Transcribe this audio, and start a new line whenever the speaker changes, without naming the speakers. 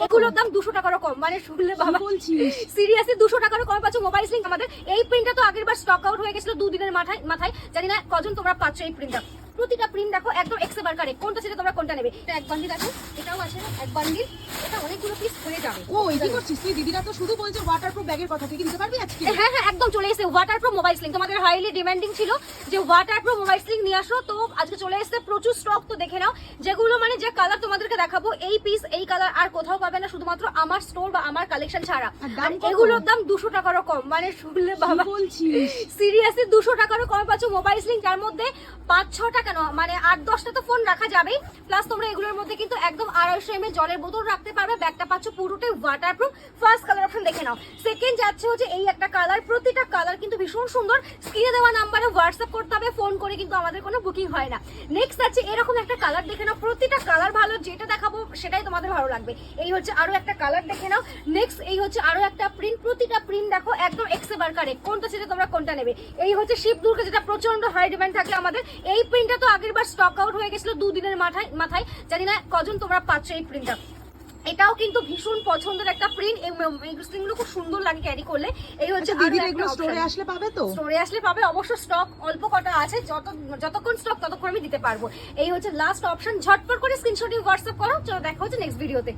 এগুলোর দাম 200 টাকারও কম, মানে শুনলে বাবা
বলছিস
সিরিয়াসলি 200 টাকারও কম পাচ্ছ মোবাইল স্লিং আমাদের। এই প্রিন্টটা তো আগের বার স্টক আউট হয়ে গেছিল 2 দিনের মাথায়, জানি না কজন তোমরা পাচ্ছ এই প্রিন্টটা। প্রতিটা প্রিন্ট দেখো একদম এক্সেবার কারেক্ট, কোনটা সেটা তোমরা কোনটা নেবে। এটা এক বান্ডিল দেখো, এটাও আছে এক বান্ডিল, এটা অনেকগুলো পিস হয়ে যাবে।
ও এই কি করছিস তুই? দিদিরা তো শুধু বলছে ওয়াটারপ্রুফ ব্যাগের কথা, তুই কি দিতে পারবি আজকে?
হ্যাঁ হ্যাঁ একদম চলে এসেছে ওয়াটারপ্রুফ মোবাইল স্লিং। তোমাদের হাইলি ডিমান্ডিং ছিল যে ওয়াটারপ্রুফ মোবাইল স্লিং নিয়ে আসো, তো আজকে চলে এসেছে প্রচুর স্টক। তো দেখে নাও যেগুলো মানে যে কালার তোমাদেরকে দেখাবো, এই পিস এই কালার আর কোথাও পাবে না, শুধুমাত্র আমার স্টোর বা আমার কালেকশন ছাড়া। আর এগুলোর দাম 200 টাকারও কম, মানে শুনলে বাবা
বলছিস
সিরিয়াসলি 200 টাকারও কম পাচ্ছ মোবাইল স্লিং, যার মধ্যে 5-6টা কেন মানে 8-10টা তো ফোন রাখা যাবেই। প্লাস তোমরা এগুলোর মধ্যে কিন্তু একদম 250 ml জলের বোতল রাখতে পারবে। ব্যাগটা পাচ্ছ পুরোটাই ওয়াটারপ্রুফ। ফার্স্ট কালার অপশন দেখে নাও। সেকেন্ড যাচ্ছে হচ্ছে এই একটা কালার, প্রতিটা কালার কিন্তু ভীষণ সুন্দর। স্ক্রিনে দেওয়া নাম্বারে হোয়াটসঅ্যাপ করতে হবে, ফোন করে কিন্তু আমাদের কোনো বুকিং হয় না। নেক্সট আছে এরকম একটা কালার দেখে নাও, প্রতিটা কালার ভালো, যেটা দেখাবো সেটাই তোমাদের ভালো লাগবে। এই হচ্ছে আরো একটা কালার দেখে নাও। নেক্সট এই হচ্ছে আরো একটা প্রিন্ট, প্রতিটা প্রিন্ট দেখো একদম এক্সেবার কারেক্ট, কোনটা সেটা তোমরা কোনটা নেবে। এই হচ্ছে শিব দুর্গা, যেটা প্রচন্ড হাই ডিমান্ড থাকে আমাদের। এই প্রিন্টটা তো আগের বার স্টক আউট হয়ে গেছিল 2 দিনের মাথায়, জানি না কজন তোমরা পাচ্ছ এই প্রিন্টটা। এটাও কিন্তু ভীষণ পছন্দের একটা প্রিন্ট, এই স্লিংগুলো খুব সুন্দর লাগে ক্যারি করলে। এই হচ্ছে
দিদিরা এগুলো স্টোরে আসলে পাবে তো?
স্টোরে আসলে পাবে অবশ্য, স্টক অল্প কটা আছে, যতক্ষণ স্টক ততক্ষণ আমি দিতে পারবো। এই হচ্ছে লাস্ট অপশন, ঝটপট করে স্ক্রিনশট দিয়ে হোয়াটসঅ্যাপ করো। চলো দেখা হচ্ছে নেক্সট ভিডিওতে।